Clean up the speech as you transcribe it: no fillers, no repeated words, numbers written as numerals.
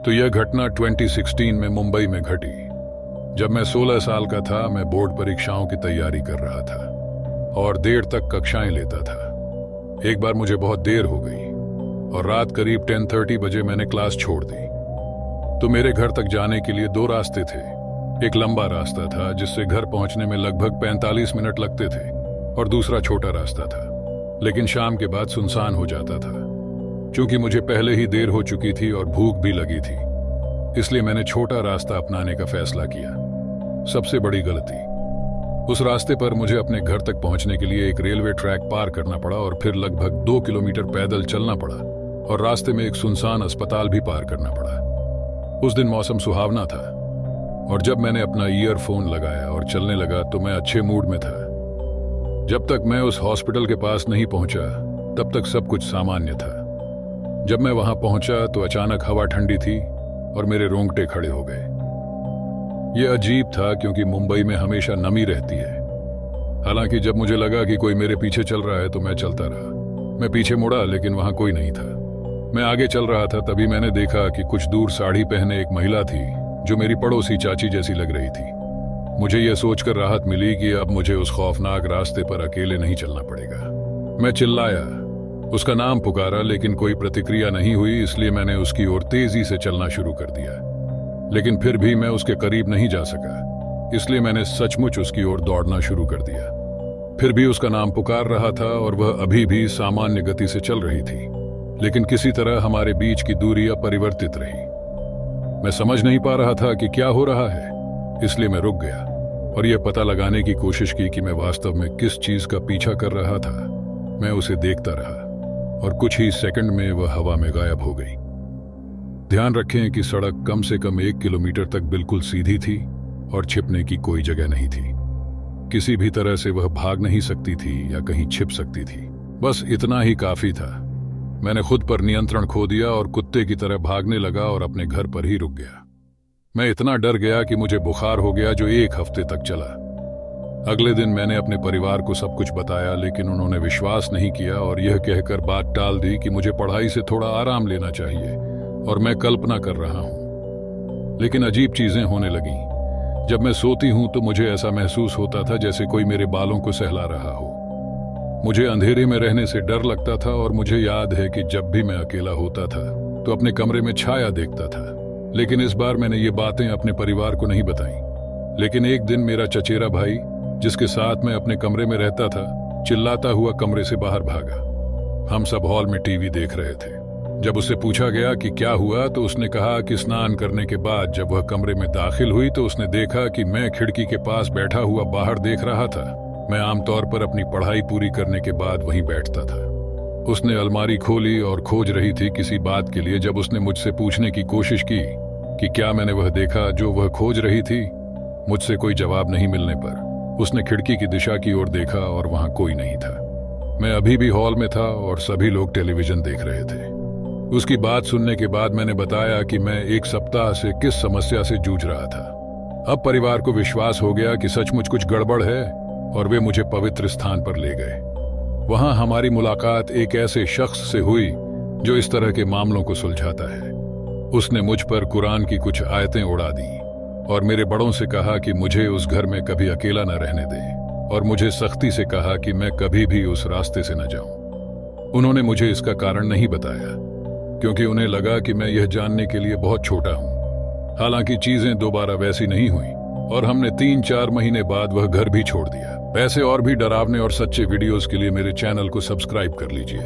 तो यह घटना 2016 में मुंबई में घटी। जब मैं 16 साल का था, मैं बोर्ड परीक्षाओं की तैयारी कर रहा था और देर तक कक्षाएं लेता था। एक बार मुझे बहुत देर हो गई और रात करीब 10:30 बजे मैंने क्लास छोड़ दी। तो मेरे घर तक जाने के लिए दो रास्ते थे। एक लंबा रास्ता था जिससे घर पहुंचने में लगभग 45 मिनट लगते थे और दूसरा छोटा रास्ता था, लेकिन शाम के बाद सुनसान हो जाता था। क्योंकि मुझे पहले ही देर हो चुकी थी और भूख भी लगी थी, इसलिए मैंने छोटा रास्ता अपनाने का फैसला किया। सबसे बड़ी गलती, उस रास्ते पर मुझे अपने घर तक पहुंचने के लिए एक रेलवे ट्रैक पार करना पड़ा और फिर लगभग 2 किलोमीटर पैदल चलना पड़ा और रास्ते में एक सुनसान अस्पताल भी पार करना पड़ा। उस दिन मौसम सुहावना था और जब मैंने अपना ईयरफोन लगाया और चलने लगा तो मैं अच्छे मूड में था। जब तक मैं उस हॉस्पिटल के पास नहीं पहुंचा तब तक सब कुछ सामान्य था। जब मैं वहां पहुंचा तो अचानक हवा ठंडी थी और मेरे रोंगटे खड़े हो गए। यह अजीब था क्योंकि मुंबई में हमेशा नमी रहती है। हालांकि जब मुझे लगा कि कोई मेरे पीछे चल रहा है तो मैं चलता रहा। मैं पीछे मुड़ा लेकिन वहां कोई नहीं था। मैं आगे चल रहा था, तभी मैंने देखा कि कुछ दूर साड़ी पहने एक महिला थी जो मेरी पड़ोसी चाची जैसी लग रही थी। मुझे यह सोचकर राहत मिली कि अब मुझे उस खौफनाक रास्ते पर अकेले नहीं चलना पड़ेगा। मैं चिल्लाया, उसका नाम पुकारा, लेकिन कोई प्रतिक्रिया नहीं हुई, इसलिए मैंने उसकी ओर तेजी से चलना शुरू कर दिया। लेकिन फिर भी मैं उसके करीब नहीं जा सका, इसलिए मैंने सचमुच उसकी ओर दौड़ना शुरू कर दिया। फिर भी उसका नाम पुकार रहा था और वह अभी भी सामान्य गति से चल रही थी, लेकिन किसी तरह हमारे बीच की दूरी अपरिवर्तित रही। मैं समझ नहीं पा रहा था कि क्या हो रहा है, इसलिए मैं रुक गया और यह पता लगाने की कोशिश की कि मैं वास्तव में किस चीज का पीछा कर रहा था। मैं उसे देखता रहा और कुछ ही सेकंड में वह हवा में गायब हो गई। ध्यान रखें कि सड़क कम से कम 1 किलोमीटर तक बिल्कुल सीधी थी और छिपने की कोई जगह नहीं थी। किसी भी तरह से वह भाग नहीं सकती थी या कहीं छिप सकती थी। बस इतना ही काफी था। मैंने खुद पर नियंत्रण खो दिया और कुत्ते की तरह भागने लगा और अपने घर पर ही रुक गया। मैं इतना डर गया कि मुझे बुखार हो गया, जो 1 हफ्ते तक चला। अगले दिन मैंने अपने परिवार को सब कुछ बताया, लेकिन उन्होंने विश्वास नहीं किया और यह कहकर बात टाल दी कि मुझे पढ़ाई से थोड़ा आराम लेना चाहिए और मैं कल्पना कर रहा हूं। लेकिन अजीब चीजें होने लगीं। जब मैं सोती हूं तो मुझे ऐसा महसूस होता था जैसे कोई मेरे बालों को सहला रहा हो। मुझे अंधेरे में रहने से डर लगता था और मुझे याद है कि जब भी मैं अकेला होता था तो अपने कमरे में छाया देखता था। लेकिन इस बार मैंने ये बातें अपने परिवार को नहीं बताई। लेकिन एक दिन मेरा चचेरा भाई, जिसके साथ मैं अपने कमरे में रहता था, चिल्लाता हुआ कमरे से बाहर भागा। हम सब हॉल में टीवी देख रहे थे। जब उससे पूछा गया कि क्या हुआ तो उसने कहा कि स्नान करने के बाद जब वह कमरे में दाखिल हुई तो उसने देखा कि मैं खिड़की के पास बैठा हुआ बाहर देख रहा था। मैं आमतौर पर अपनी पढ़ाई पूरी करने के बाद वहीं बैठता था। उसने अलमारी खोली और खोज रही थी किसी बात के लिए। जब उसने मुझसे पूछने की कोशिश की कि क्या मैंने वह देखा जो वह खोज रही थी, मुझसे कोई जवाब नहीं मिलने पर उसने खिड़की की दिशा की ओर देखा और वहां कोई नहीं था। मैं अभी भी हॉल में था और सभी लोग टेलीविजन देख रहे थे। उसकी बात सुनने के बाद मैंने बताया कि मैं 1 सप्ताह से किस समस्या से जूझ रहा था। अब परिवार को विश्वास हो गया कि सचमुच कुछ गड़बड़ है और वे मुझे पवित्र स्थान पर ले गए। वहां हमारी मुलाकात एक ऐसे शख्स से हुई जो इस तरह के मामलों को सुलझाता है। उसने मुझ पर कुरान की कुछ आयतें उड़ा दी और मेरे बड़ों से कहा कि मुझे उस घर में कभी अकेला न रहने दें और मुझे सख्ती से कहा कि मैं कभी भी उस रास्ते से न जाऊं। उन्होंने मुझे इसका कारण नहीं बताया क्योंकि उन्हें लगा कि मैं यह जानने के लिए बहुत छोटा हूं। हालांकि चीजें दोबारा वैसी नहीं हुई और हमने 3-4 महीने बाद वह घर भी छोड़ दिया। ऐसे और भी डरावने और सच्चे वीडियोस के लिए मेरे चैनल को सब्सक्राइब कर लीजिए।